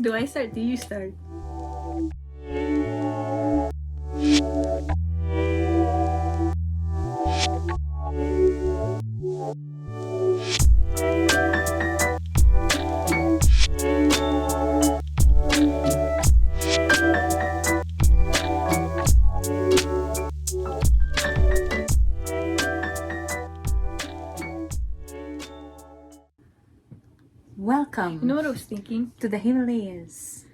Do I start? Do you start? Welcome You know what I was thinking? to the Himalayas.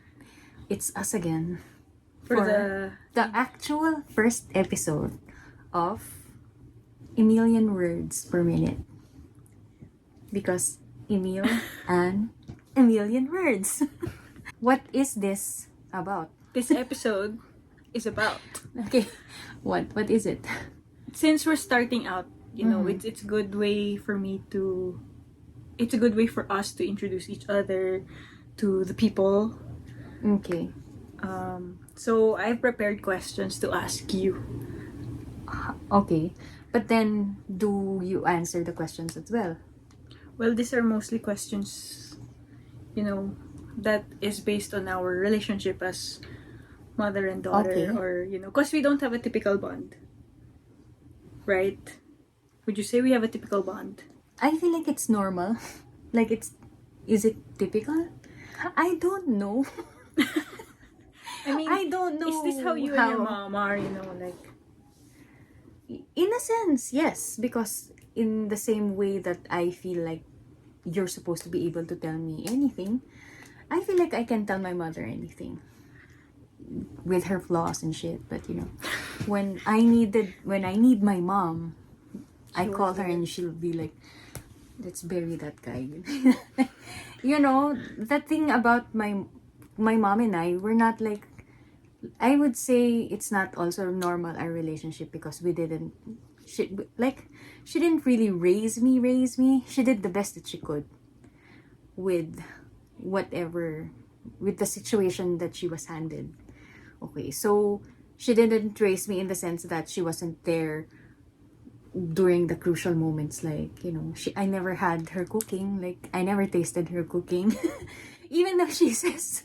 It's us again For the actual first episode of a million words per minute. Because Emil and a million words. What is this about? this episode is about, Okay, what is it? since we're starting out, it's a good way for it's a good way for us to introduce each other to the people. Okay. So I've prepared questions to ask you. Okay. But then, do you answer the questions as well? Well, these are mostly questions, that is based on our relationship as mother and daughter, Okay. or because we don't have a typical bond, right? Would you say we have a typical bond? I feel like it's normal. Like is it typical? I don't know. I mean, I don't know. is this how you and your mom are? Like, In a sense, yes, because in the same way that I feel like you're supposed to be able to tell me anything, I feel like I can tell my mother anything with her flaws and shit. But when I need my mom, I She call was her there. and she'll be like, "Let's bury that guy." The thing about my mom and I, we're not like, I would say it's not also normal our relationship because she she didn't really raise me. She did the best that she could with whatever, with the situation that she was handed. Okay, so she didn't raise me in the sense that she wasn't there during the crucial moments, like I never had her cooking, like I never tasted her cooking. Even though she says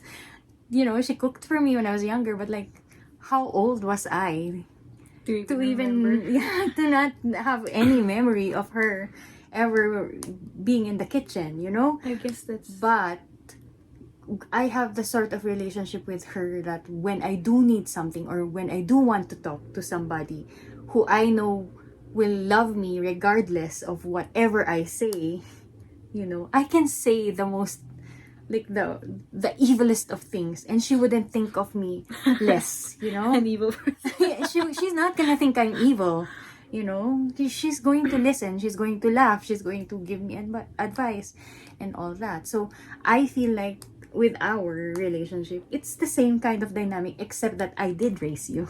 she cooked for me when I was younger, but like, how old was I Do you to even remember? even to not have any memory of her ever being in the kitchen, I guess that's. But I have the sort of relationship with her that when I do need something or when I do want to talk to somebody who I know will love me regardless of whatever I say, I can say the most, like, the evilest of things and she wouldn't think of me less. An evil person. She's not gonna think I'm evil. She's going to listen, she's going to laugh, she's going to give me advice and all that. So I feel like with our relationship, it's the same kind of dynamic, except that I did raise you.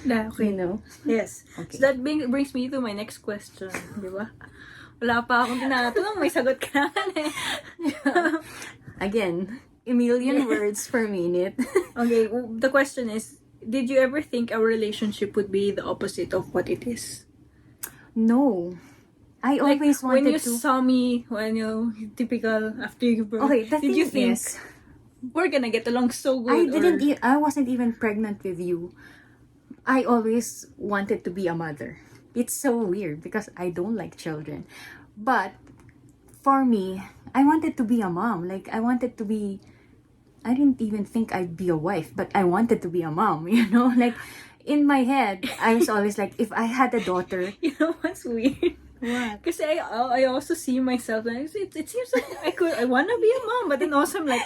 Okay. Yes. Okay. So that brings me to my next question, di ba? Wala pa akong tinatanong, may sagot ka naman eh. Again, a million words per minute. Okay, the question is, did you ever think our relationship would be the opposite of what it is? No. I always wanted when you to. saw me, typical after you broke, Okay, the did you thing think is, we're gonna get along so good? I wasn't even pregnant with you. I always wanted to be a mother. It's so weird because I don't like children. But for me, I wanted to be a mom. Like, I didn't even think I'd be a wife, but I wanted to be a mom, Like, in my head, I was always like, if I had a daughter. You know what's weird? What? Because I also see myself like it seems like I wanna be a mom, but then also I'm like,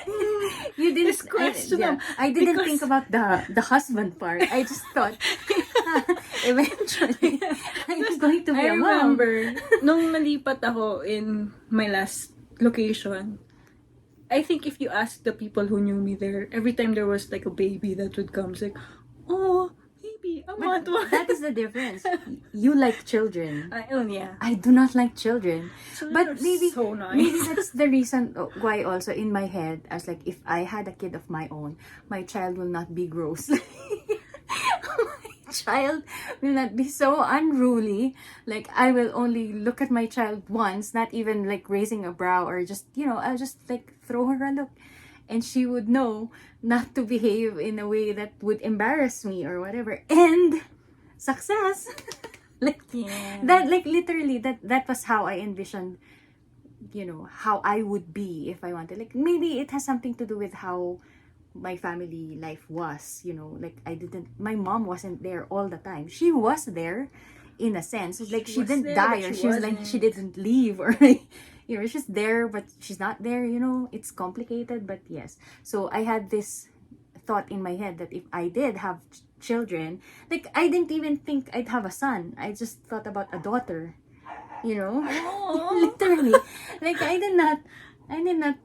You didn't. this question. I didn't think about the husband part. I just thought eventually I'm going to be I a mom. remember nung nalipat ako in my last location. I think if you ask the people who knew me there, every time there was like a baby that would come, it's like, oh, baby, I want one. That is the difference. You like children. Yeah. I do not like children. Children are But maybe so nice. maybe that's the reason why also in my head I was like, if I had a kid of my own, my child will not be gross. My child will not be so unruly. Like, I will only look at my child once, not even like raising a brow or just, I'll just like throw her a look. and she would know not to behave in a way that would embarrass me or whatever. And success. Like Yeah. that, like literally that was how I envisioned, you know, how I would be if I wanted. Like maybe it has something to do with how my family life was, you know, like my mom wasn't there all the time. She was there in a sense. Like she was didn't there, die, but or she she was like, wasn't. she didn't leave, or like, you know, she's there but she's not there, you know. It's complicated, but yes. So I had this thought in my head that if I did have children, like I didn't even think I'd have a son. I just thought about a daughter, you know. Aww. Literally, like I did not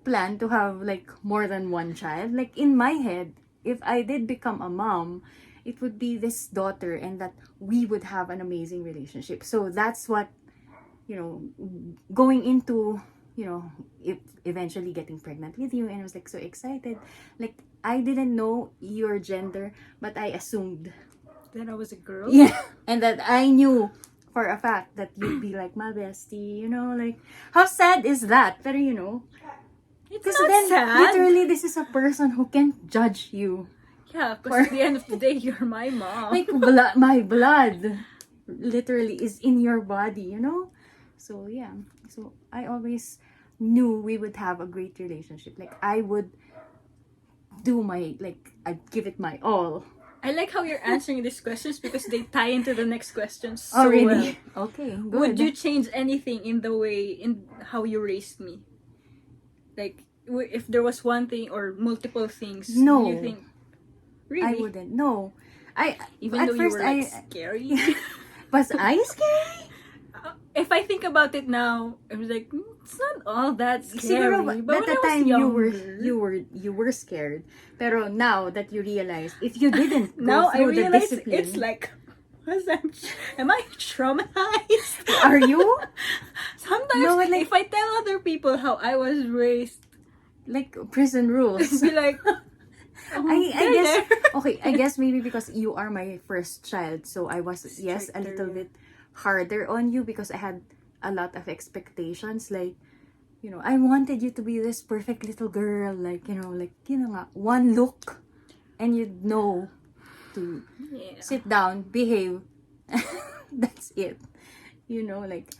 plan to have like more than one child. Like in my head, if I did become a mom, it would be this daughter, and that we would have an amazing relationship. So that's what, you know, going into, you know, if eventually getting pregnant with you, and I was like so excited. Like I didn't know your gender, but I assumed, Then I was a girl. yeah, and that I knew for a fact that you'd be like my bestie, you know. Like how sad is that? But you know, It's because not then sad. literally this is a person who can't judge you. Yeah, because at the end of the day, you're my mom. Like my blood literally is in your body, you know. So yeah, so I always knew we would have a great relationship. Like I would do my, like I'd give it my all. I like how you're answering these questions because they tie into the next questions so Oh well. really? Okay, good. Would you change anything in the way, in how you raised me? Like, if there was one thing or multiple things, No. you think, really? I wouldn't. No. Even at though you first were like I scary. was I scary? If I think about it now, I was like, it's not all that scary. Siguro, But at when the I was time younger, you were scared. Pero now that you realize, if you didn't go now I through the realize discipline, it's like, am I traumatized? are you? Sometimes, No, but like- if I tell other people how I was raised, Like prison rules. they'd be like, I they're guess there. okay, I guess maybe because you are my first child, so I was, yes, a little Stricter. bit harder on you because I had a lot of expectations. Like, you know, I wanted you to be this perfect little girl, like, you know, nga, one look and you'd know to Yeah. sit down, behave. That's it. You know, like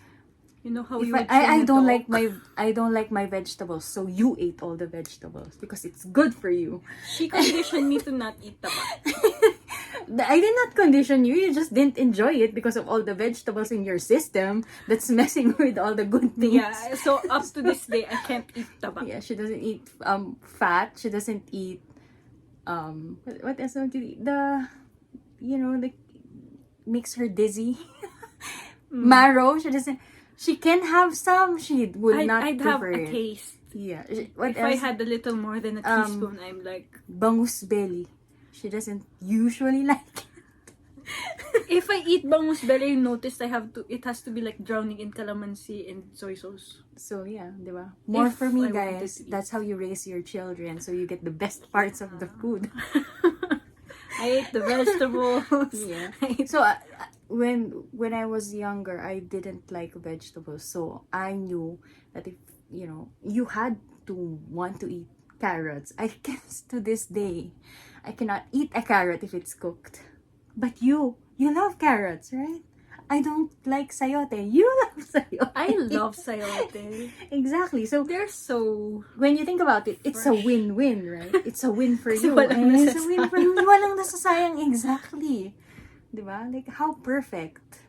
You know how if you I, would train I a don't dog? like my vegetables, so you ate all the vegetables because it's good for you. She conditioned me to not eat taba. I did not condition you. You just didn't enjoy it because of all the vegetables in your system that's messing with all the good things. Yeah, so up to this day, I can't eat taba. Yeah, she doesn't eat fat. She doesn't eat what else don't you eat? The, you know, the makes her dizzy. Marrow. She can have some. She would not I'd have prefer a it. taste. Yeah. What If I else? had a little more than a teaspoon, I'm like, Bangus belly. She doesn't usually like it. if I eat bangus belly, I noticed it has to be like drowning in calamansi and soy sauce. So yeah, diba? More If for me, I wanted guys. to eat. That's how you raise your children, so you get the best parts of the food. I ate the vegetables. Yeah. I ate- So when I was younger, I didn't like vegetables, so I knew that if, you know, you had to want to eat carrots. I guess to this day, I cannot eat a carrot if it's cooked. But you love carrots, right? I don't like sayote. You love sayote. I love sayote. Exactly. So They're so... when you think about it, it's a Fresh. win-win, right? It's a win for Kasi you. walang And it's a win for nasasayang. you. Walang nasasayang. Exactly. Diba? Like, how perfect.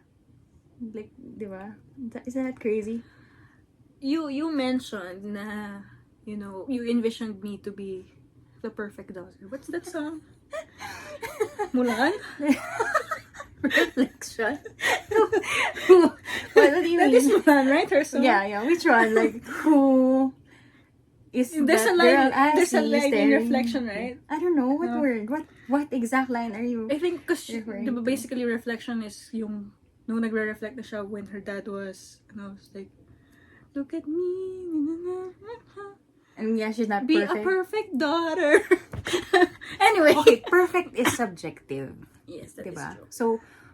Like, diba? Isn't that crazy? You mentioned na, you know, you envisioned me to be the perfect daughter. What's that song? Mulan? Reflection. What do you That mean? is Mulan, right? Her song? Yeah. Which one? Like, who is There's that a line- girl I there's a see line in staring? Reflection, right? I don't know. What No. word? What exact line are you? I think because Referring to. basically reflection is yung nung nagre-reflect na siya when her dad was, was like, look at me, And yeah, she's not be perfect. a perfect daughter. Anyway. Okay, perfect is subjective. Yes, that is Diba? true. So,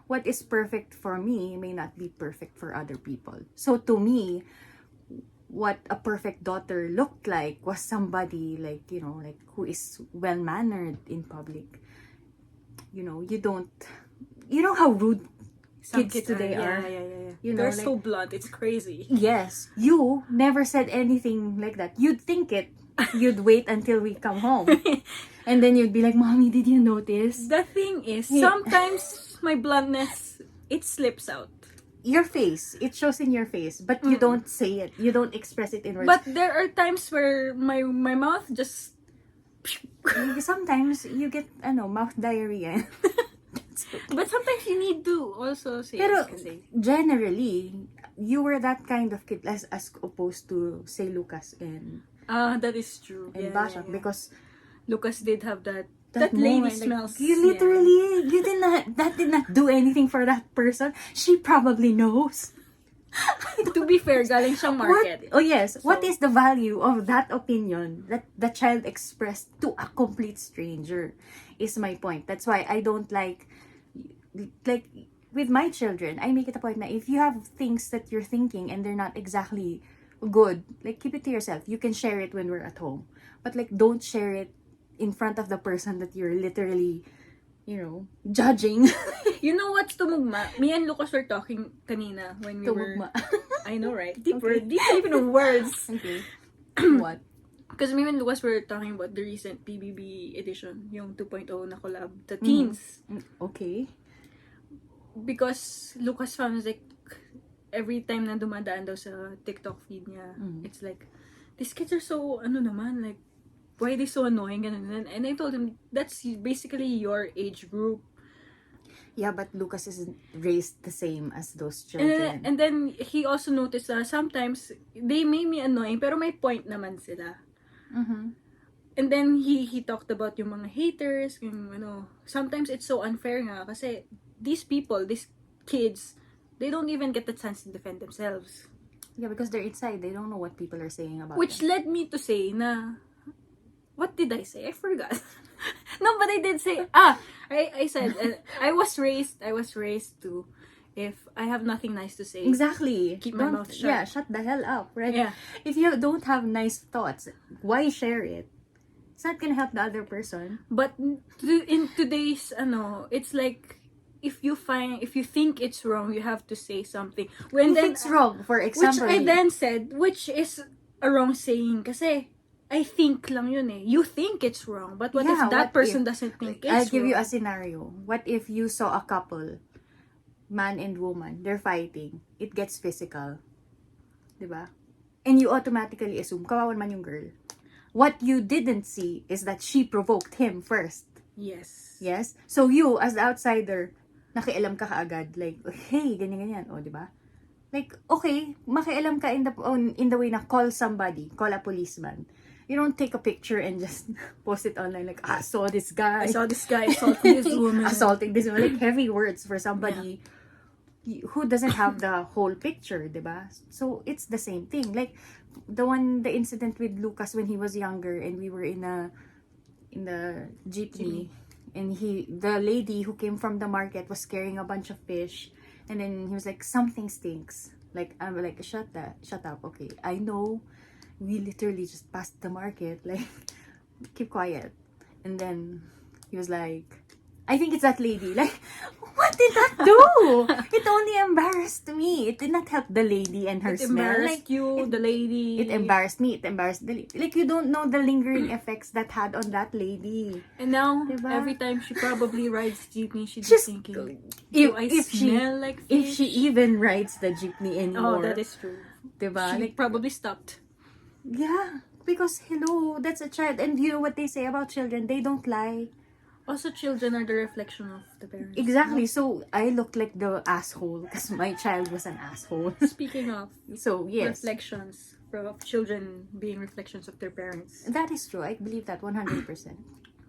what is perfect for me may not be perfect for other people. So, to me, what a perfect daughter looked like was somebody like, like who is well mannered in public. You don't, how rude Some kids today yeah, are. yeah. They're so blunt. It's crazy. Yes, you never said anything like that. You'd think it. You'd wait until we come home. And then you'd be like, Mommy, did you notice? The thing is, Yeah. sometimes my bluntness, it slips out. Your face. It shows in your face. But you don't say it. You don't express it in words. But there are times where my mouth just... Sometimes you get, mouth diarrhea. But sometimes you need to also say Pero it kasi. generally, you were that kind of kid as opposed to, say, Lucas and That is true. Bashak. Because Lucas did have that lady moment, like, smells. you literally, that did not do anything for that person. She probably knows. To be fair, galing siyang market. Oh yes. What So- is the value of that opinion that the child expressed to a complete stranger? Is my point. That's why I don't like with my children, I make it a point that if you have things that you're thinking and they're not exactly good, like keep it to yourself. You can share it when we're at home, but like don't share it in front of the person that you're literally, judging. You know what's tumugma? Me and Lucas were talking kanina when we Tumugma. were... I know, right? Deep Okay. word. Deep even of words. Okay. What? Because me and Lucas were talking about the recent PBB edition, yung 2.0 na collab, the teens. Okay. Because Lucas found like, every time na dumadaan daw sa TikTok feed niya, it's like, these kids are so, like, why are they so annoying? And I told him, that's basically your age group. Yeah, but Lucas isn't raised the same as those And children. then, and then he also noticed that sometimes they may be annoying, pero may point naman sila. And then he talked about yung mga haters, yung sometimes it's so unfair nga kasi these people, these kids, they don't even get the chance to defend themselves. Yeah, because they're inside. They don't know what people are saying about Which them. led me to say na, what did I say? I forgot. No, but I did say, I said, I was raised to, if I have nothing nice to say, Exactly. keep my Don't- mouth shut. Yeah, shut the hell up, right? Yeah. If you don't have nice thoughts, why share it? It's not gonna help the other person. But in today's, it's like, if you think it's wrong, you have to say something. When If then, it's wrong, for which example, I then said, which is a wrong saying, kasi I think lang yun eh. You think it's wrong, but what Yeah, if that what person if- doesn't think it's I'll give wrong? you a scenario. What if you saw a couple, man and woman, they're fighting. It gets physical. Diba? And you automatically assume, kawawan man yung girl. What you didn't see is that she provoked him first. Yes. Yes? So you, as the outsider, nakialam ka kaagad. Like, hey, ganyan-ganyan. O, diba? Like, okay, makialam ka in the way na call somebody, call a policeman. You don't take a picture and just post it online like, I saw this guy. I saw this guy assaulting this woman. Assaulting this woman. Like, heavy words for somebody who doesn't have the whole picture, diba? So, it's the same thing. Like, the incident with Lucas when he was younger and we were in the jeepney. And the lady who came from the market was carrying a bunch of fish. And then he was like, something stinks. Like, I'm like, shut up, okay. I know we literally just passed the market. Like, keep quiet. And then he was like, I think it's that lady. Like, what did that do? It only embarrassed me. It did not help the lady and her It smell. embarrassed Like, you, the lady. it embarrassed me. It embarrassed the lady. Like, you don't know the lingering effects that had on that lady. And now, Diba? every time she probably rides jeepney, she's Just- thinking, If, do I if she smell like if fish? she even rides the jeepney anymore. Oh, that is true. Diba? She Like, probably stopped. yeah. Because, hello, that's a child. And you know what they say about children? They don't lie. Also, children are the reflection of the parents. Exactly. So, I looked like the asshole because my child was an asshole. Speaking of So, yes. reflections, of children being reflections of their parents, That is true. I believe that 100%.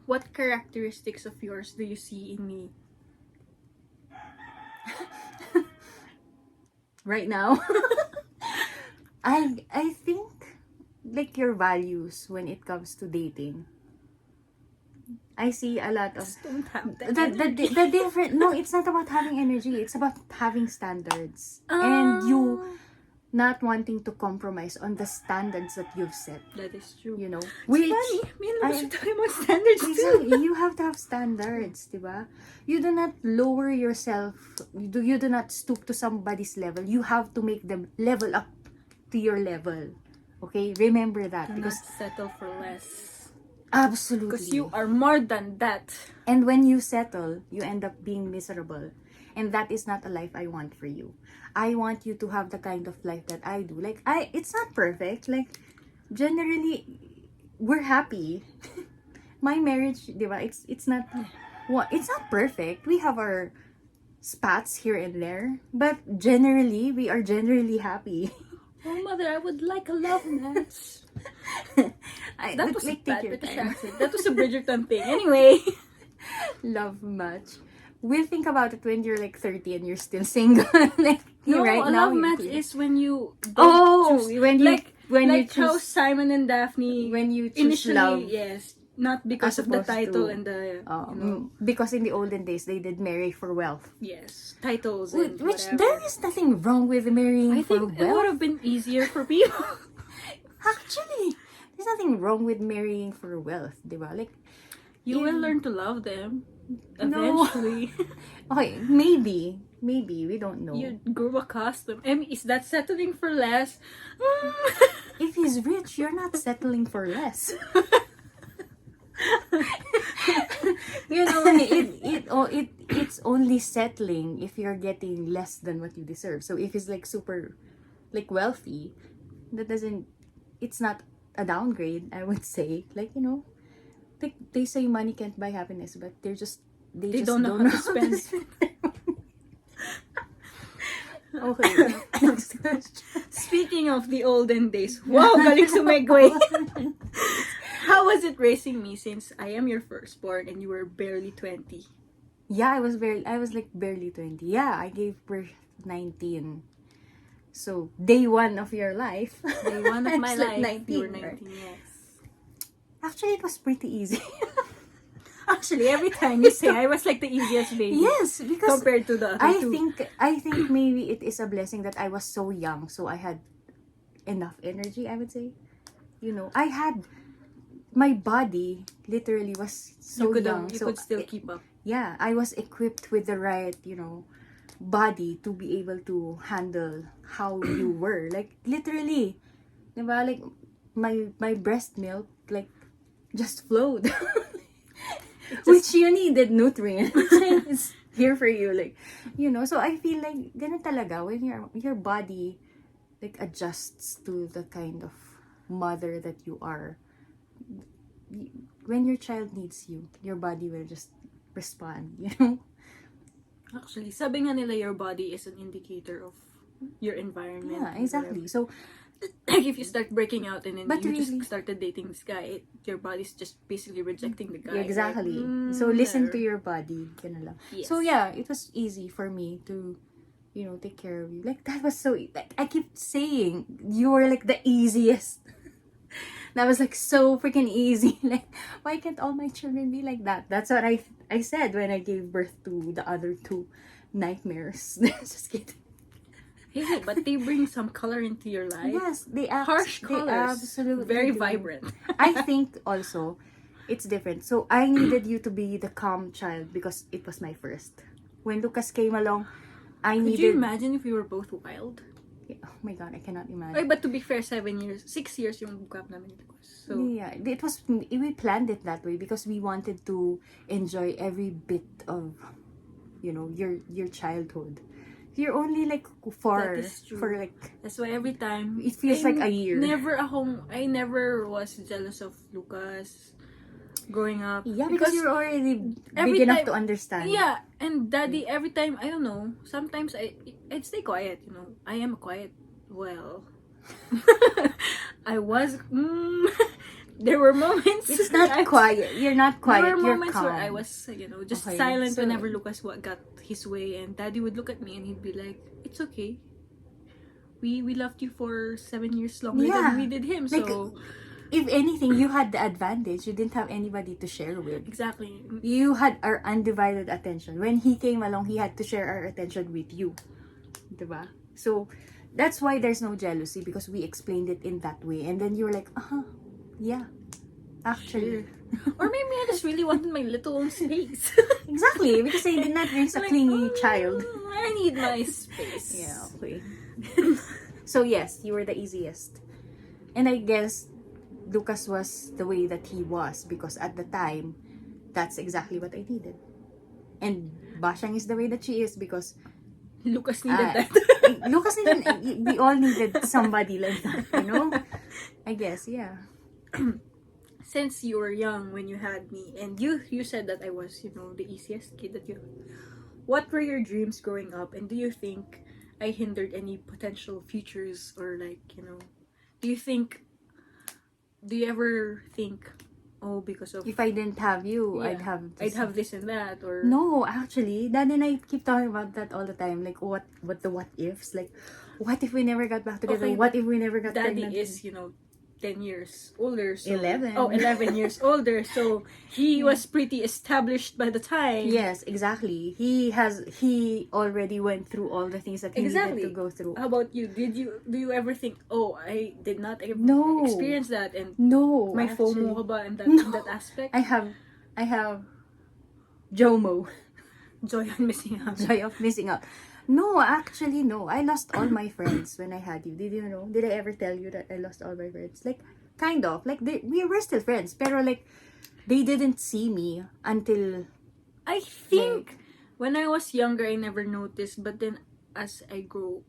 what characteristics of yours do you see in me? Right now. I think like your values when it comes to dating. I see a lot of Just don't have that. the different. No, it's not about having energy. It's about having standards. And you not wanting to compromise on the standards that you've set, That is true. you know. It's Which, funny. Me and Lucas I- are talking about standards too. exactly, you have to have standards, diba? You do not lower yourself, you do not stoop to somebody's level. You have to make them level up to your level. Okay? Remember that. Do not Because settle for less. absolutely. Because you are more than that. And when you settle, you end up being miserable. And that is not a life I want for you. I want you to have the kind of life that I do. Like, it's not perfect. Like, generally, we're happy. My marriage, diba, it's not, it's not perfect. We have our spats here and there. But generally, we are generally happy. Oh, mother, I would like a love match. That But, was like, a take bad your British time. accent. That was a Bridgerton thing. Anyway. Love match. We'll think about it when you're like 30 and you're still single. Like, No, right a now, love you match could- is when you don't Oh, choose. when you when like you how choose Simon and Daphne when you choose initially, love. yes, not because As of the opposed title to, and the because in the olden days they did marry for wealth. yes, titles and Which whatever. there is nothing wrong with marrying I for think it would wealth. have been easier for people. Actually, there's nothing wrong with marrying for wealth, diba? Like, You will in- learn to love them No. eventually. okay, maybe we don't know. You grew accustomed. I mean, is that settling for less? If he's rich, you're not settling for less. You know, it's only settling if you're getting less than what you deserve. So if he's like super like wealthy, that doesn't, it's not a downgrade, I would say. Like, you know, they say money can't buy happiness, but they just don't know how to spend. Okay, next question. Speaking of the olden days, wow, galing sumegway. How was it raising me since I am your firstborn and you were barely 20? Yeah, I was like barely 20. Yeah, I gave birth 19. So, day one of your life. Day one of I my was like life, you were 19, 19, right? yes. Actually, it was pretty easy. Actually, every time you say I was like the easiest baby Yes, because compared to the other I two. think maybe it is a blessing that I was so young, so I had enough energy, I would say. You know, I had my body literally was so young. You So could still keep up. yeah, I was equipped with the right, you know, body to be able to handle how you were. Like, literally, diba? Like, my breast milk, like, just flowed. Which you needed nutrients. It's here for you. Like, you know, so I feel like, ganun talaga, when your body, like, adjusts to the kind of mother that you are. When your child needs you, your body will just respond, you know? Actually, sabi nga nila your body is an indicator of your environment. Yeah, and exactly. So, whatever. Like if you start breaking out and then But you really- just started dating this guy, your body's just basically rejecting the guy. yeah, exactly. Like, So, listen to there. your body. Ganun lang. Yes. So, yeah, it was easy for me to, you know, take care of you. Like, that was so, like, I keep saying, you were like the easiest. That was like so freaking easy. Like, why can't all my children be like that? That's what I said when I gave birth to the other two nightmares. Just kidding. Hey, but they bring some color into your life. Yes, Harsh they colors. absolutely Very do. vibrant. I think also it's different. So I needed you to be the calm child because it was my first. When Lucas came along, I Could needed. you imagine if we were both wild? Oh my god, I cannot Ay, imagine. but to be fair, 6 years yung gap namin ni Lucas. So, Yeah, we planned it that way because we wanted to enjoy every bit of, you know, your childhood. You're only like That is true. for like that's why every time It feels like a year. I never was jealous of Lucas growing up. yeah, because you're already every big enough time- to understand. Yeah, and daddy every time, I don't know, sometimes I'd stay quiet, you know. I am quiet. Well, I was there were moments It's not I- quiet. You're not quiet. There were You're moments calm. where I was, you know, just Okay, silent so- whenever Lucas got his way, and daddy would look at me and he'd be like, "It's okay. We loved you for 7 years longer Yeah. than we did him." Like, So if anything, you had the advantage. You didn't have anybody to share with. exactly. You had our undivided attention. When he came along, he had to share our attention with you. Diba? So, that's why there's no jealousy, because we explained it in that way, and then you're like, yeah, actually. Or maybe I just really wanted my little own space. Exactly, because I did not raise a clingy child. I need my space. Yeah, okay. So yes, you were the easiest. And I guess Lucas was the way that he was because at the time, that's exactly what I needed. And Bashang is the way that she is because Lucas needed that. Lucas needed, we all needed somebody like that, you know? I guess, yeah. Since you were young when you had me, and you said that I was, you know, the easiest kid that you. What were your dreams growing up, and do you think I hindered any potential futures, or like, you know, do you ever think, oh, because of If I didn't have you, yeah, I'd have this and that, or No, actually, Dad and I keep talking about that all the time. Like, what ifs? Like, what if we never got back together? Okay, What if we never got Daddy pregnant? is, you know, 10 years older, so 11. Oh, 11 years older, so he was pretty established by the time. Yes, exactly. He already went through all the things that he Exactly. needed to go through. How about you? Do you ever think, oh, I did not No. experience that, and No, may actually. FOMO ka ba in that aspect? I have JOMO, Joy on missing out. joy of missing out. No, actually, no. I lost all my friends when I had you. Did you know? Did I ever tell you that I lost all my friends? Like, kind of. Like, we were still friends. Pero, like, they didn't see me until... I think when I was younger, I never noticed, but then as I grew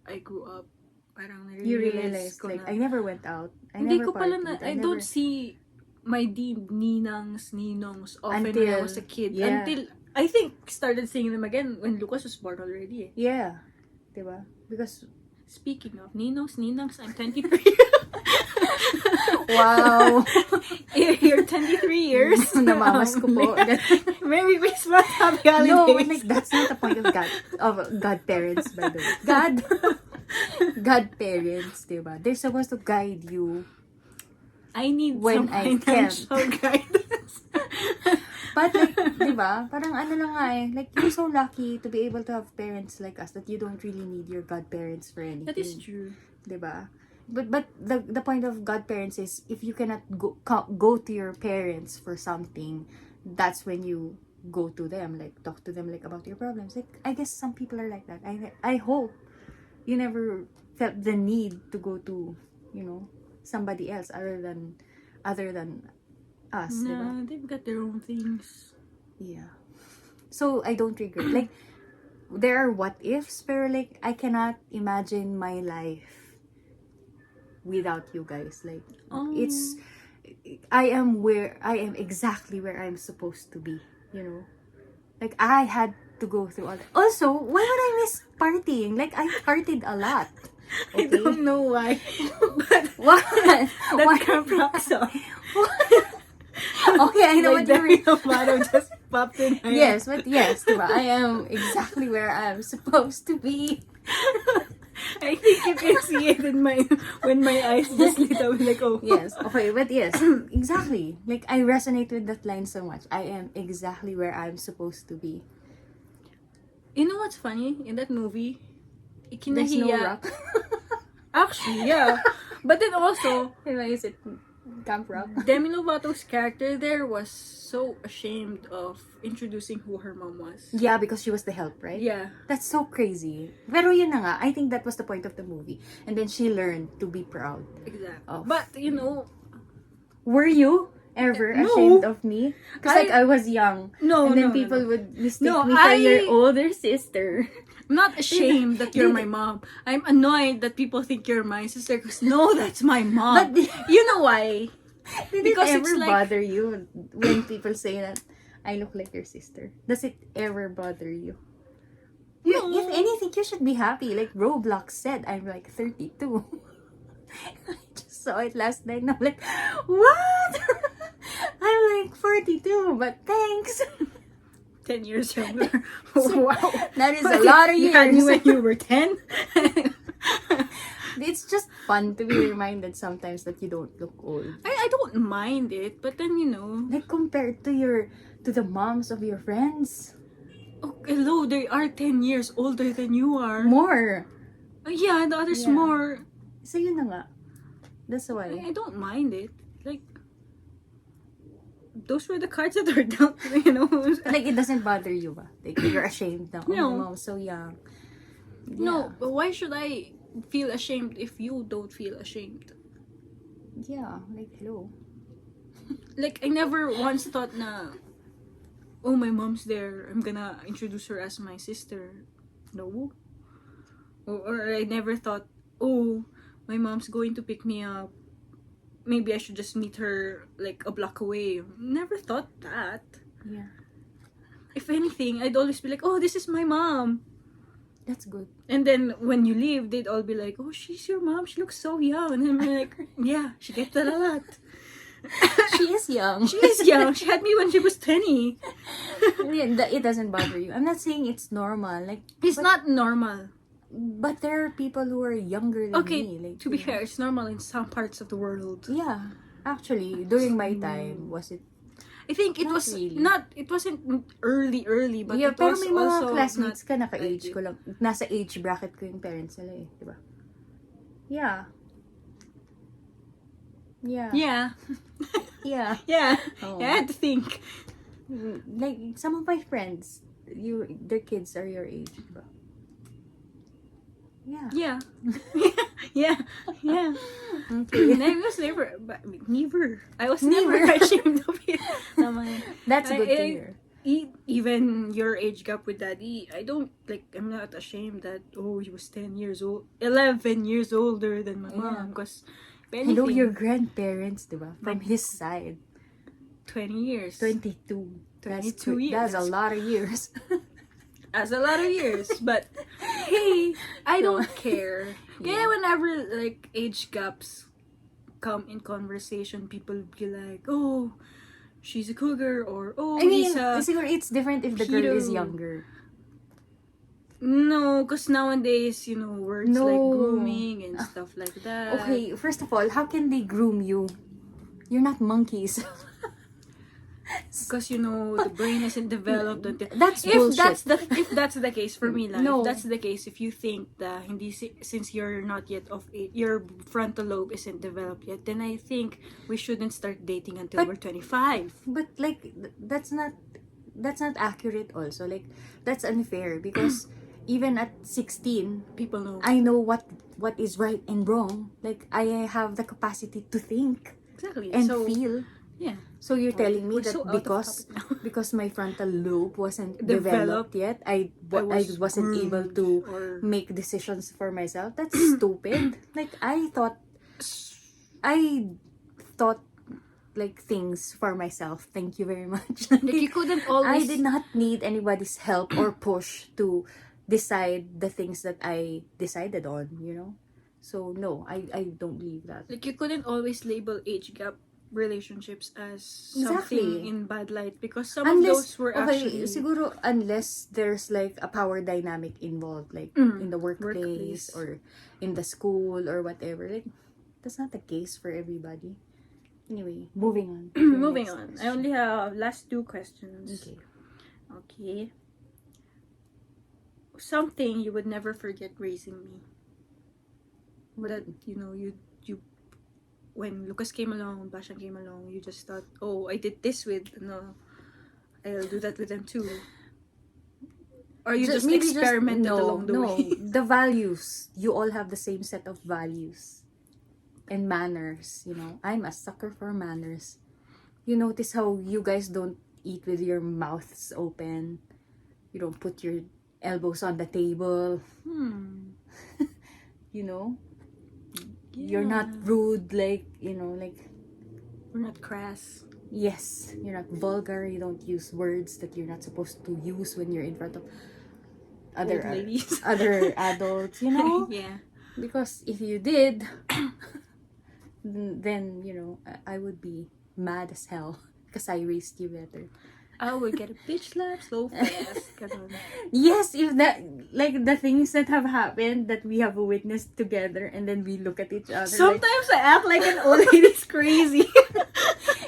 up, parang You realized realized, ko like, na, I never went out. I hindi never ko pala partied. I don't see my ninangs, ninongs often when I Until- was a kid. yeah. Until, I think, started seeing them again when Lucas was born already. Yeah. Diba? Because... Speaking of ninongs, ninangs, I'm 23. Wow! You're 23 years. Namamas ko po. Merry Christmas, Happy Holidays. No, but like, that's not the point of godparents, by the way. Godparents, diba? They're supposed to guide you. I need When some I financial guidance. But like, diba? Parang ano lang nga eh. Like, you're so lucky to be able to have parents like us that you don't really need your godparents for anything. That is true. Diba? But the point of godparents is if you cannot go to your parents for something, that's when you go to them, like talk to them like about your problems. Like, I guess some people are like that. I hope you never felt the need to go to, you know, somebody else other than us. No, Diba? they've got their own things. Yeah. So I don't regret. Like, there are what ifs, pero like I cannot imagine my life without you guys. Like, Oh. I am exactly where I'm supposed to be, you know? Like, I had to go through all that. Also, why would I miss partying? Like, I partied a lot. I don't know why. But What? that Camp Rock song. Okay, I know what you're... Demi Lovato just popped in my Yes, but yes, diba? I am exactly where I'm supposed to be. I think you can see it in when my eyes just lit up like, oh. Yes, okay, but yes, exactly. Like, I resonate with that line so much. I am exactly where I'm supposed to be. You know what's funny? In that movie, There's no rock. Actually, yeah. But then also, Why is it Camp Rock? Demi Lovato's character there was so ashamed of introducing who her mom was. Yeah, because she was the help, right? Yeah. That's so crazy. Pero yun na nga, I think that was the point of the movie. And then she learned to be proud. Exactly. Oh. But, you know, Were you ever No. ashamed of me? Because like I was young. no, And then no, people no. would mistake No, me for your I- older sister. I'm not ashamed that you're my mom. I'm annoyed that people think you're my sister because no, that's my mom. But You know why? did Because it it's ever like- bother you when people say that I look like your sister? Does it ever bother you? No. If anything, you should be happy. Like Roblox said, I'm like 32. I just saw it last night and I'm like, what? I'm like 42, but thanks. 10 years younger. Wow. That is a lot of You had me years. when you were 10? It's just fun to be reminded sometimes that you don't look old. I don't mind it, but then, you know, Like compared to the moms of your friends. oh, hello, they are 10 years older than you are. More. Yeah, the other's Yeah. more. So yun na nga. That's why. I don't mind it. Like, those were the cards that were dealt, you know. Like, it doesn't bother you ba? Like, you're ashamed na, oh, No. my mom's so young. No, but why should I feel ashamed if you don't feel ashamed? Yeah, like, hello. Like, I never once thought na, oh, my mom's there, I'm gonna introduce her as my sister. No. Or I never thought, oh, my mom's going to pick me up. Maybe I should just meet her like a block away. Never thought that. Yeah. If anything, I'd always be like, oh, this is my mom. That's good. And then when you leave, they'd all be like, oh, she's your mom. She looks so young. And I'm like, yeah, she gets that a lot. She is young. She is young. She had me when she was 20. Yeah, it doesn't bother you. I'm not saying it's normal. Like, It's not normal. but there are people who are younger than Okay, me. Like, to be you know. fair, it's normal in some parts of the world. Yeah. Actually, during my time, was it? I think it Not was really. it wasn't early, but Yeah, it pero was may mga also classmates not ka, naka-age like ko lang. Nasa age bracket ko yung parents nila eh. Diba? Yeah. Yeah. Yeah. Yeah. Yeah. Oh. I had to think. Like, some of my friends, their kids are your age, diba? Yeah. Yeah. Yeah. Yeah. Okay. And I was never, never. I was Never. never ashamed of it. Naman. That's good to I- hear. Even your age gap with daddy, I'm not ashamed that, oh, he was 10 years old, 11 years older than my Yeah. mom. Because, Hello, your grandparents, diba? From his side. 20 years. 22. 22 years. That's a lot of years. That's a lot of years. But, hey, I don't care. Yeah. Yeah, whenever, like, age gaps come in conversation, people be like, oh, she's a cougar, or, oh, I mean, he's a... siguro it's different if the girl is pedo. younger. No, because nowadays, words No. like grooming and stuff like that. Okay, first of all, how can they groom you? You're not monkeys. Because the brain isn't developed until That's if bullshit. if that's the case for me, like, No. if that's the case, if you think that hindi since you're not yet of age, your frontal lobe isn't developed yet, then I think we shouldn't start dating until But- we're 25. But like that's not accurate also. Like that's unfair because even at 16, People know I know what is right and wrong. Like I have the capacity to think exactly. and So feel. yeah, So you're telling me we're that so out of because topic now. because my frontal lobe wasn't Developed. developed yet, I wasn't able groomed to or make decisions for myself. That's stupid. Like I thought like things for myself. Thank you very much. like you couldn't I always. did not need anybody's help or push to decide the things that I decided on, So no, I don't believe that. Like you couldn't always label age gap relationships as Exactly. something in bad light because some of those were actually siguro unless there's like a power dynamic involved, like in the workplace Workplace. or in the school or whatever. Like that's not the case for everybody. Anyway, moving on. to your moving next on. I question. only have last two questions. Okay. Okay. Something you would never forget raising me. That you when Lucas came along, Bashan came along, you just thought, oh, I did this with I'll do that with them too. Or you just maybe experimented along the way. The values. You all have the same set of values and manners. I'm a sucker for manners. You notice how you guys don't eat with your mouths open. You don't put your elbows on the table. You're not rude, like We're not crass. yes, you're not vulgar. You don't use words that you're not supposed to use when you're in front of other Old ladies. other adults, Yeah. because if you did then I would be mad as hell because I raised you better. I would get a bitch slap so fast. Ganun. Yes, if that, like the things that have happened that we have witnessed together and then we look at each other Sometimes I act like an old lady. It's crazy.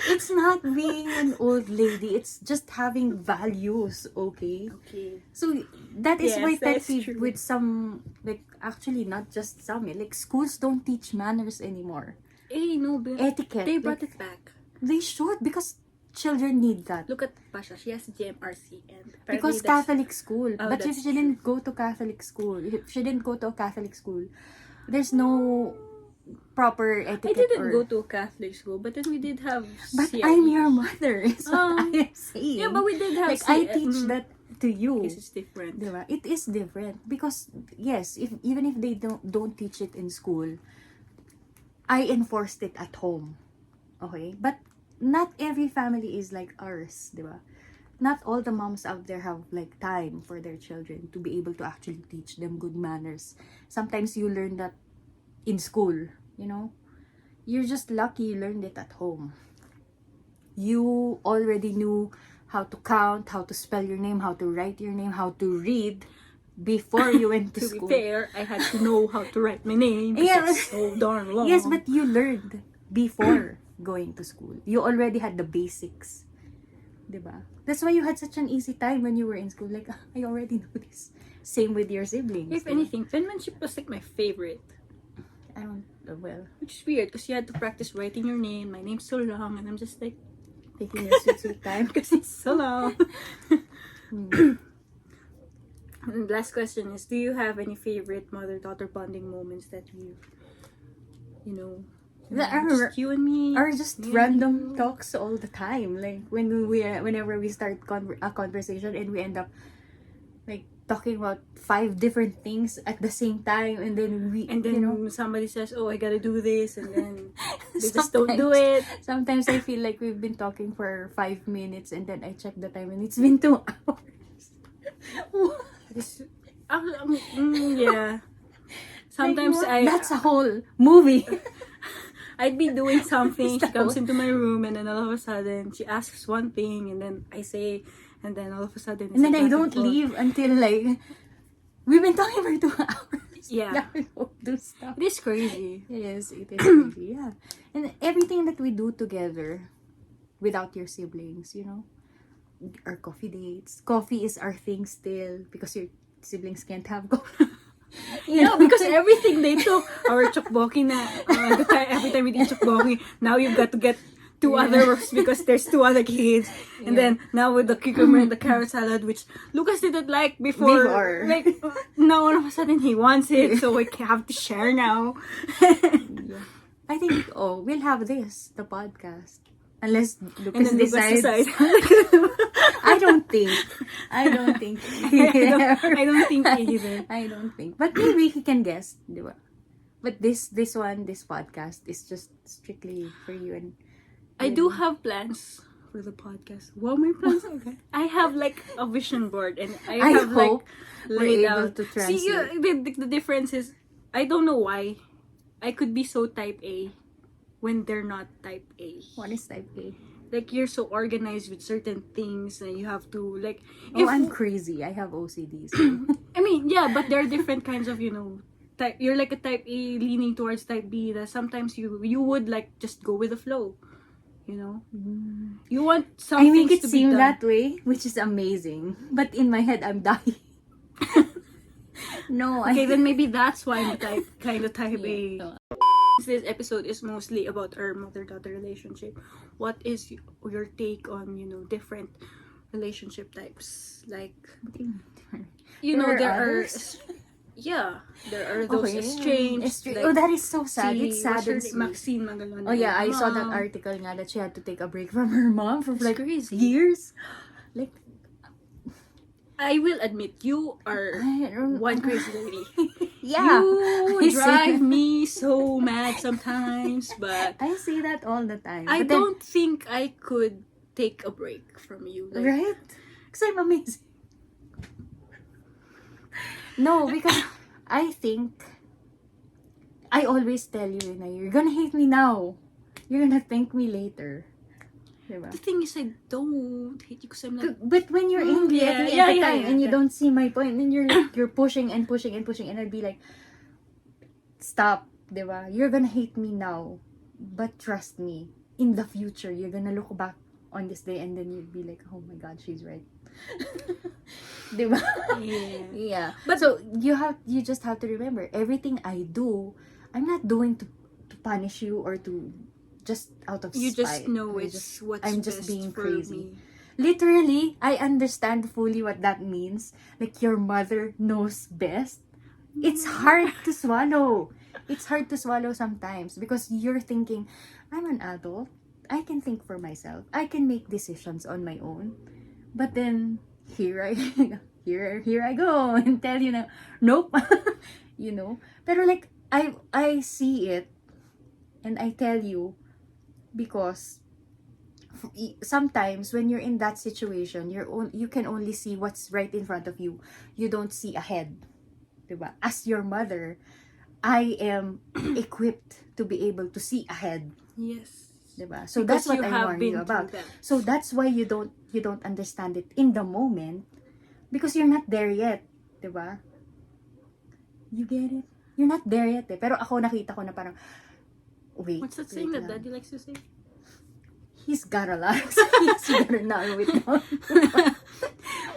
it's It's not being an old lady. It's just having values, okay? Okay. So that is Yes, my pet that's peeve true. with some, like, actually not just some, like schools don't teach manners anymore. Hey, no, but Etiquette. they brought like, it back. they should, because children need that. Look at Pasha. She has GMRC and apparently Because that's- Catholic school. Oh, But if that's she didn't go to Catholic school, if she didn't go to a Catholic school, there's no proper I etiquette. didn't go to a Catholic school, but then we did have But CIE. I'm your mother, is what Oh. I am saying. Yeah, but we did have like, I CIE. teach that to you. This is different. Diba? It is different because yes, if even if they don't teach it in school, I enforced it at home. Okay? But not every family is like ours, diba? Not all the moms out there have like time for their children to be able to actually teach them good manners. Sometimes you learn that in school, you know? You're just lucky you learned it at home. You already knew how to count, how to spell your name, how to write your name, how to read before you went to To school. be fair, I had to know how to write my name. Yeah, Yeah, it's so darn long. Yes, but you learned before going to school. You already had the basics. Diba? That's why you had such an easy time when you were in school. Like, I already know this. Same with your siblings. If diba? anything, penmanship was like my favorite. I don't, well, Which is weird because you had to practice writing your name. My name's so long, and I'm just like, taking your sweet time. because it's so long. Hmm. And last question is: do you have any favorite mother-daughter bonding moments that you know, That are- just you and me, Or just me and random you? talks all the time. Like, whenever we start a conversation and we end up, like, talking about 5 different things at the same time, and then And then you know, somebody says, "Oh, I gotta do this," and then they just don't do it. Sometimes I feel like we've been talking for 5 minutes and then I check the time and it's been 2 hours. This, yeah. Sometimes Like, that's a whole movie. I'd be doing something. She That's comes the into my room, and then all of a sudden she asks one thing, and then I say, and then all of a sudden, And then it's I back don't forth. leave until like we've been talking for 2 hours. Yeah. Now we won't do stuff. It is crazy. Yes, it is crazy, yeah. And everything that we do together without your siblings, you know, our coffee dates. Coffee is our thing still because your siblings can't have coffee. You Yeah, because everything they took, our chokboki na, every time we did chokboki, now you've got to get 2 others because there's 2 other kids. And Yeah. then now with the cucumber and the carrot salad, which Lucas didn't like before. Before. Like, now all of a sudden he wants it, so we have to share now. Yeah. I think, we'll have this, the podcast. Unless And Lucas then Lucas decides. decides. I don't think. I don't think either. I don't think. But maybe he can guess, di ba? But this podcast is just strictly for you and I do have plans for the podcast. Wow, my plans. I have like a vision board, and I have hope like we're laid able out. to See, the difference is, I don't know why I could be so type A when they're not type A. What is type A? Like, you're so organized with certain things, and you have to like. Oh, I'm crazy. I have OCD. So. I mean, yeah, but there are different kinds of, you know, type. You're like a type A leaning towards type B. That sometimes you would like just go with the flow. You know, you want some I make things it to be seem done. that way, which is amazing. But in my head, I'm dying. No, Okay, then maybe that's why I'm kind of type A. Yeah. This episode is mostly about our mother-daughter relationship. What is your take on, you know, different relationship types? Like, you know, there are others? yeah, there are those Okay. estranged. Like, Oh, that is so sad. si- It's what's her saddens name? me. Maxine Magalon. Oh yeah, I saw that Mom. article nga that she had to take a break from her mom for It's like crazy. years. Like, I will admit, you are I don't one crazy lady. Yeah. You I see drive that. me so mad sometimes, but I say that all the time. I But then- don't think I could take a break from you. Like, right? Because I'm amazing. No, because I think I always tell you na you're gonna hate me now. You're gonna thank me later. Diba? the thing is, I don't hate you because I'm like, But when you're angry at me Yeah, at the yeah, time yeah, and you yeah. don't see my point, then you're like, you're pushing and pushing and pushing, and I'd be like, stop, diba? You're gonna hate me now, but trust me, in the future, you're gonna look back on this day and then you'd be like, oh my God, she's right. Diba? Yeah. Yeah. But so you just have to remember, everything I do, I'm not doing to punish you or to just out of You spite. just know or it's what's I'm just best being for crazy. me. Literally, I understand fully what that means. Like, your mother knows best. It's hard to swallow. It's hard to swallow sometimes because you're thinking, I'm an adult. I can think for myself. I can make decisions on my own. But then here I here I go and tell you na, nope. You know. Pero like I see it and I tell you because sometimes when you're in that situation, you can only see what's right in front of you. You don't see ahead. Diba? As your mother, I am equipped to be able to see ahead. Yes. Diba? So Because that's what you I'm have warning been you about. through that. So that's why you don't understand it in the moment because you're not there yet. Diba? You get it? You're not there yet eh. Pero ako nakita ko na parang, wait. What's that saying wait that lang. Daddy likes to say? He's got a lot. He's gotta narrow it down.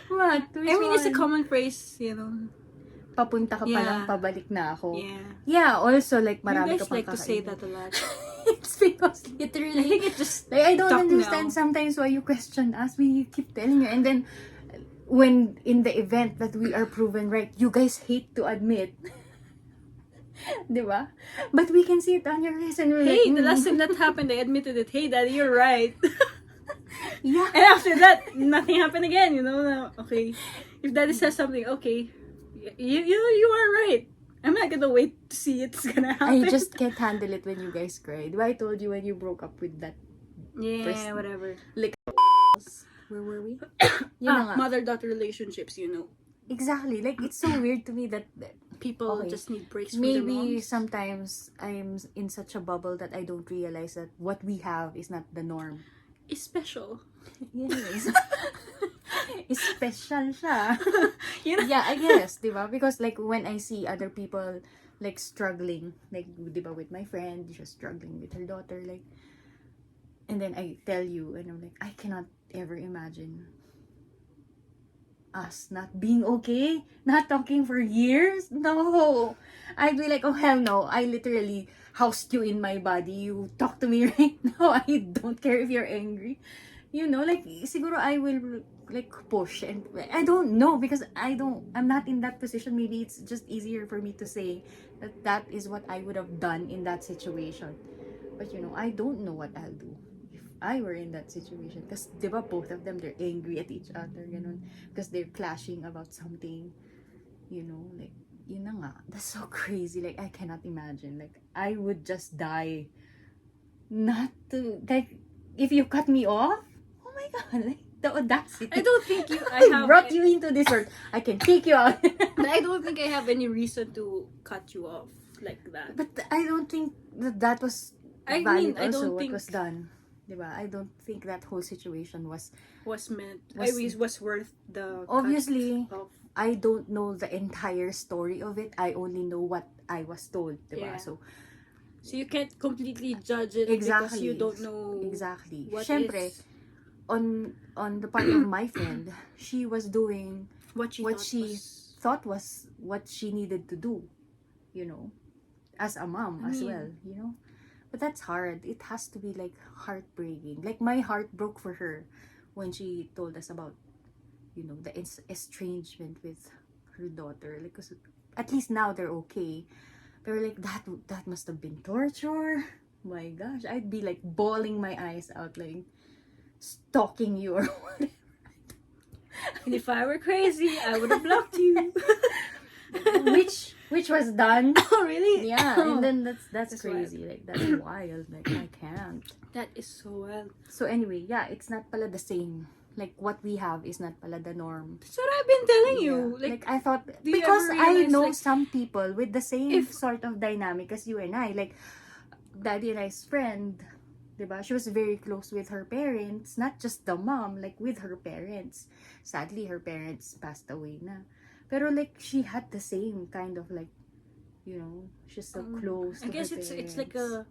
What? I mean, it's a common phrase, you know. Papunta ka pa Yeah. lang, pabalik na ako. Yeah. Yeah, also like You marami guys ka pang like to say kakainin. that a lot. It's because I literally, think it just like, I don't stuck understand now. sometimes why you question us. We keep telling you. And then, when in the event that we are proven right, you guys hate to admit. Diba? But we can see it on your face and we're Hey, like, the last time that happened, I admitted it. Hey, Daddy, you're right. yeah. And after that, nothing happened again, you know. Now, okay, if Daddy says something, okay, you are right. I'm not gonna wait to see it's gonna happen. I just can't handle it when you guys cry. Diba I told you when you broke up with that yeah, person. whatever. Where were we? Yun na nga. Mother-daughter relationships, you know. Exactly. Like, it's so weird to me that People Okay. just need breaks from their maybe moms. sometimes I'm in such a bubble that I don't realize that what we have is not the norm. It's special. Yes. It's special siya. You know? Yeah, I guess, diba? Because like when I see other people like struggling, like diba with my friend, she's struggling with her daughter, like, and then I tell you, and I'm like, I cannot ever imagine us not being okay, not talking for years. No, I'd be like, oh hell no, I literally housed you in my body. You talk to me right now. I don't care if you're angry. You know, like, siguro I will like push and I don't know because I'm not in that position. Maybe it's just easier for me to say that is what I would have done in that situation. But you know, I don't know what I'll do if I were in that situation. Because, diba, both of them, they're angry at each other, ganun. Because they're clashing about something, you know, like, yun na nga. That's so crazy. Like, I cannot imagine. Like, I would just die. Not to, like, if you cut me off, oh my God, like, the audacity. I don't think I have. brought you into this world. I can take you out. But I don't think I have any reason to cut you off like that. But I don't think that was I valid mean, I also don't what think was done. Diba? I don't think that whole situation was was meant. Was- Was worth the. obviously. cut off. I don't know the entire story of it. I only know what I was told, diba? Yeah. So you can't completely judge it because exactly. you don't know. Exactly. What Syempre, is- on the part of my friend, she was doing what what thought she was- thought was what she needed to do, you know, as a mom I as mean- well, you know. But that's hard. It has to be like heartbreaking. Like, my heart broke for her when she told us about, you know, the estrangement with her daughter. Like, 'cause at least now they're okay. But like, that must have been torture. My gosh, I'd be like bawling my eyes out, like stalking you or whatever. And if I were crazy, I would have blocked you. which was done. Oh, really? Yeah, Oh, and then that's That's crazy. Like, that's wild. Like, I can't. that is so wild. So anyway, yeah, it's not pala the same. Like, what we have is not pala the norm. That's what I've been telling Yeah. you. Like, I thought, do you because ever I realize, know like, some people with the same if- sort of dynamic as you and I. Like, Daddy and I's friend, diba? She was very close with her parents. Not just the mom, like with her parents. Sadly, her parents passed away na. Pero like, she had the same kind of like, you know, she's so close to I guess her it's like parents.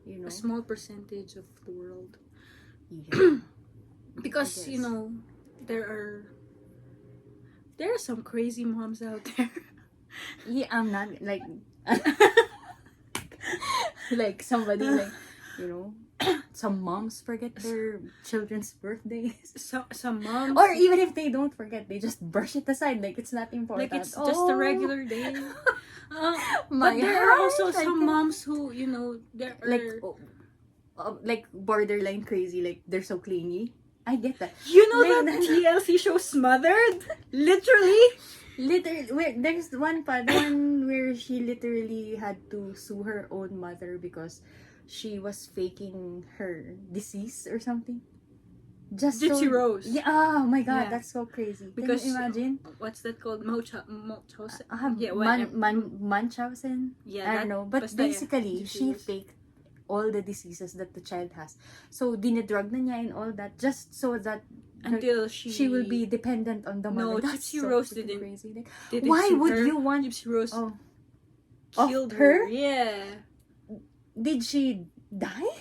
you know. a small percentage of the world. Yeah. Because, I you guess. know, there are some crazy moms out there. Yeah, I'm not like like somebody like, you know, some moms forget their children's birthdays. Some moms, Or even if they don't forget, they just brush it aside like it's not important. like it's just a regular day. My But there are also heart, I some can- moms who, you know, there are like borderline crazy, like they're so clingy. I get that. you know Like, that TLC show Smothered? Literally. literally, where there's one part, the one where she literally had to sue her own mother because she was faking her disease or something. Just Gypsy so, Rose. yeah. Oh my god, Yeah. that's so crazy. Because Can you imagine? what's that called? Munchausen. Yeah, Munchausen. Yeah, I that- don't know, but basta, yeah. basically Gypsy she Rose. faked all the diseases that the child has. So dinedrug na niya and all that just so that Until she will be dependent on the No, mother. That's Gypsy so Rose freaking didn't- crazy. Like, didn't why sue would her. you want? Gypsy Rose Oh, killed of her. her? Yeah. Did she die?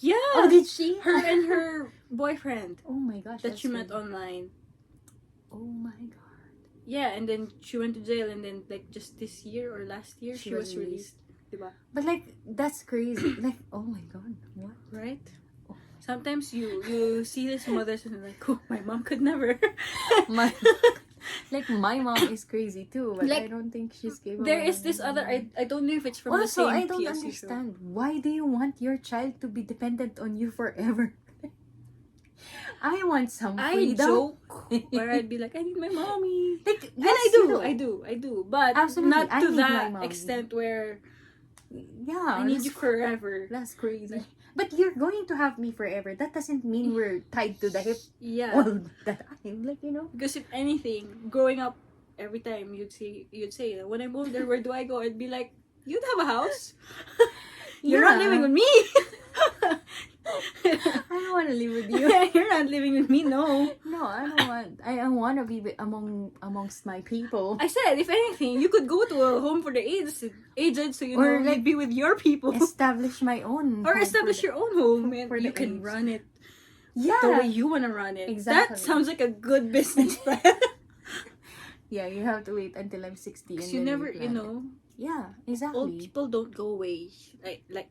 Yeah. Oh, did she? her and her boyfriend Oh my gosh. that that's she met crazy. online. Oh my god. Yeah, and then she went to jail, and then like just this year or last year She she was was released. Diba? But like that's crazy. Like oh my god. What? Right? Oh. Sometimes you see these mothers and you're like, oh, my mom could never. My like my mom is crazy too, but Like, I don't think she's capable. There is of this other, I don't know if it's from the Also, same I don't TLC understand why do you want your child to be dependent on you forever? I want some show. I freedom. joke where I'd be like, I need my mommy. Like, And yes, I you do, I do. But Absolutely, not I to need my that mommy. extent where Yeah, I need that's you forever. That's crazy. But you're going to have me forever. That doesn't mean we're tied to the hip Yeah. all the time. Like, you know? Because if anything, growing up, every time you'd say, when I'm older, where do I go? I'd be like, you'd have a house. You're not Yeah. living with me. I don't want to live with you. You're not living with me, no. No, I don't want. I don't want to be amongst my people. I said, if anything, you could go to a home for the aged, so you Or know, like- you'd be with your people. Establish my own. Or home establish for your own home, and for you the can aged. run it Yeah. the way you want to run it. Exactly. That sounds like a good business plan. Yeah, you have to wait until I'm 60. Because And you then never, we you plan know, it. Yeah, exactly. old people don't go away. Like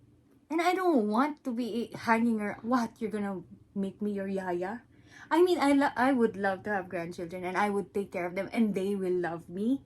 And I don't want to be hanging around. What? You're gonna make me your yaya? I mean, I would love to have grandchildren and I would take care of them and they will love me.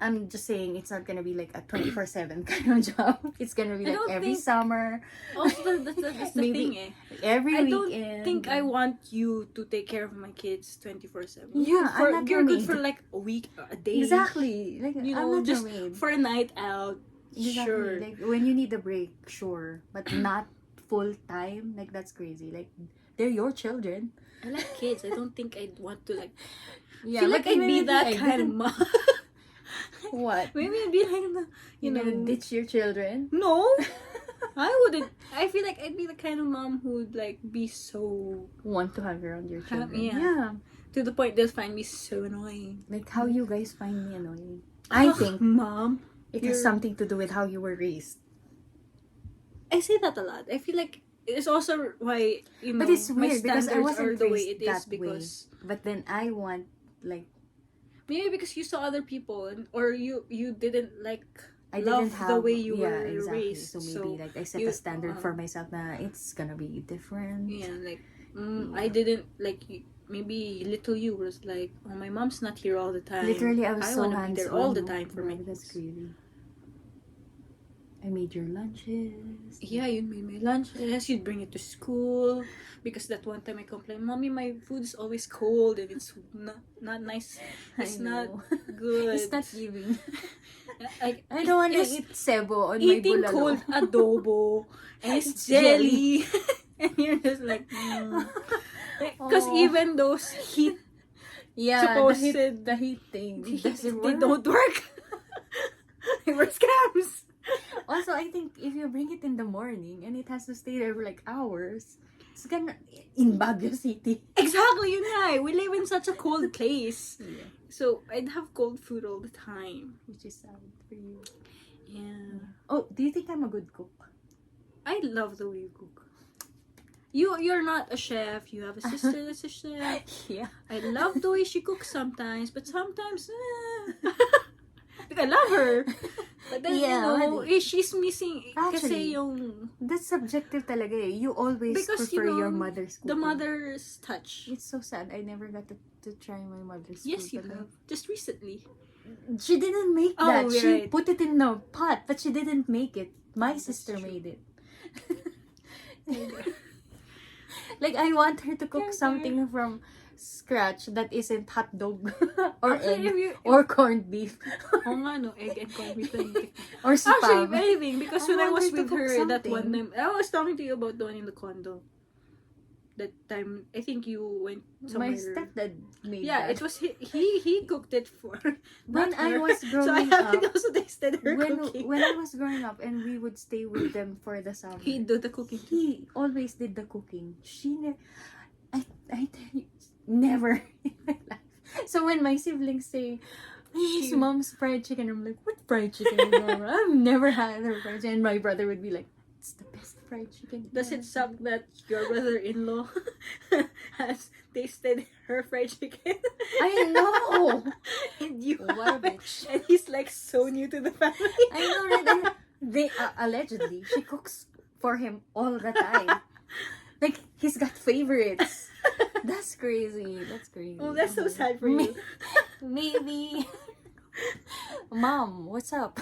I'm just saying it's not gonna be like a 24/7 kind of job. It's gonna be I like don't every think- summer, also that's the Maybe thing, eh. every I don't weekend. think I want you to take care of my kids 24/7. Yeah, I'm not your You're good maid. for like a week, a day. Exactly. Like You I'm know, not your just maid. for a night out. Exactly. Sure. Like when you need a break, sure, but not full time. Like that's crazy. Like they're your children. I like kids. I don't think I'd want to like. Yeah, feel like I'd even be if that I kind of didn't- mom. What? Maybe I'd be like the, you You're know. gonna ditch your children? No, I wouldn't. I feel like I'd be the kind of mom who would like be so Want to have around your children? yeah. to the point they'll find me so annoying. Like how you guys find me annoying. I think Mom, it has you're- something to do with how you were raised. I say that a lot. I feel like it's also why you know But it's my weird because I standards wasn't are the way raised it is that way. because But then I want like maybe because you saw other people or you didn't like I love didn't have the way you yeah, were exactly. raised. So maybe So like I set you- a standard for myself na it's gonna be different. yeah, like I didn't like maybe little you was like, oh, my mom's not here all the time. Literally, I was so wanna hands be there all the time for my That's kids. crazy. I made your lunches. Yeah, you'd make my lunches, you'd bring it to school. Because that one time I complained, Mommy, my food's always cold and it's not nice. It's I not know. good. It's not giving. Like, I don't want to it's eat sebo on my eating bulalo. cold adobo and it's It's jelly. And you're just like, because Oh. even those heat, Yeah, supposed the heat thing they doesn't work. don't work. They were scams. Also, I think if you bring it in the morning and it has to stay there for like hours, it's gonna in Baguio City. Exactly, yun nga. We live in such a cold place. Yeah, So, I'd have cold food all the time. which is sad for you. Yeah. Oh, do you think I'm a good cook? I love the way you cook. You're not a chef. You have a sister that's a chef. Yeah. I love the way she cooks sometimes, but sometimes, like, I love her. But then, she's missing, Actually, kasi yung, That's subjective talaga eh. You always because, prefer your mother's the cooking. mother's touch. It's so sad. I never got to try my mother's Yes, you food. have. Just recently. She didn't make Oh, that. She right. put it in the pot, but she didn't make it. My sister made it. Like, I want her to cook something from scratch that isn't hot dog or Actually, egg or corned beef Oh nga, no, egg and corned beef lang. or Actually, sipam. anything, because when I want was her to with cook her that something. one time, I was talking to you about the one in the condo. That time, I think you went somewhere. My stepdad made Yeah, that. it was he cooked it for When not I her. was So I growing haven't up, also tasted her cooking. when I was growing up and we would stay with them for the summer. He do the cooking too. He always did the cooking. I tell you, never in my life. So when my siblings say, "His She- mom's fried chicken," I'm like, "What fried chicken, Mama? I've never had her fried chicken." And my brother would be like, "It's the best fried chicken." Does it suck that your brother-in-law has tasted her fried chicken? I know. And you What a haven't. bitch. And he's like so new to the family. I know, right? They allegedly she cooks for him all the time. Like he's got favorites. That's crazy. That's crazy. Oh, that's so sad for you. Maybe. Mom, what's up?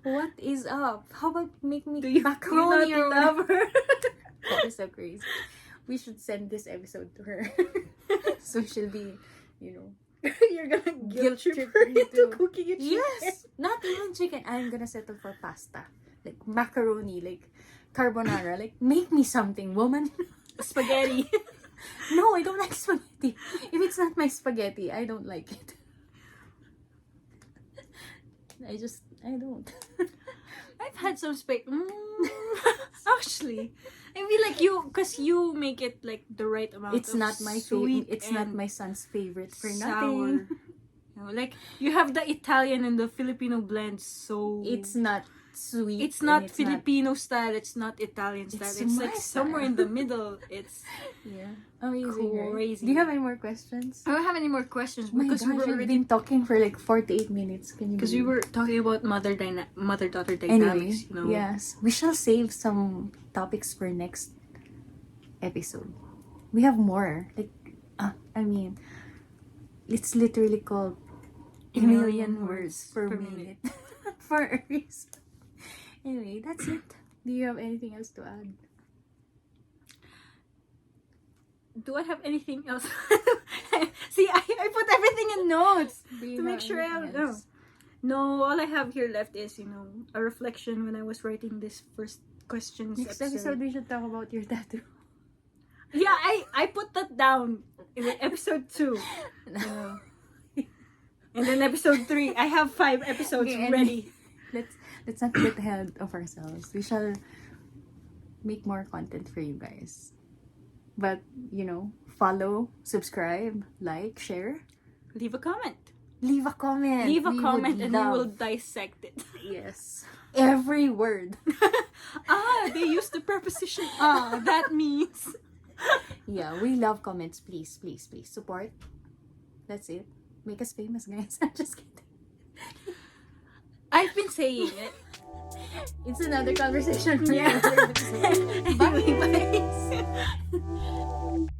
What is up? How about make me Do you macaroni not or love her? That is so crazy. We should send this episode to her. So she'll be, You're gonna guilt Guilt trip trip her me into too. cooking you chicken. Yes! Not even chicken. I'm gonna settle for pasta. Like macaroni, like carbonara. Like, make me something, woman. Spaghetti. No, I don't like spaghetti. If it's not my spaghetti, I don't like it. I don't. I've had some actually, I mean, like because you make it like the right amount. It's of not my sweet favorite. It's not and my son's favorite for sour. nothing. Like you have the Italian and the Filipino blend, so It's not sweet. it's not and Filipino style. It's not Italian style. It's It's my like somewhere style. in the middle. It's Yeah. Amazing, right? Crazy. Do you have any more questions? I don't have any more questions Oh my because we gosh, were we've already been talking for like 48 minutes. Can you because we believe? were talking about mother-daughter Anyway, dynamics. yes, we shall save some topics for next episode. We have more. Like, I mean, it's literally called a million words per minute. For a reason. Anyway, that's it. Do you have anything else to add? Do I have anything else? See, I put everything in notes Do you to make have sure I have anything no. else? No, all I have here left is a reflection when I was writing this first questions Next episode, we should talk about your tattoo. Yeah, I put that down in episode 2. No. And then episode 3. I have 5 episodes Okay, ready. Let's not get ahead of ourselves. We shall make more content for you guys. But, follow, subscribe, like, share. Leave a comment. Leave a comment. Leave a We comment would and we will love- dissect it. Yes. Every word. They used the preposition that means. Yeah, we love comments. Please, please, please. Support. That's it. Make us famous, guys. I'm just kidding. I've been saying it. It's another conversation for Yeah. another episode. Anyway, bye.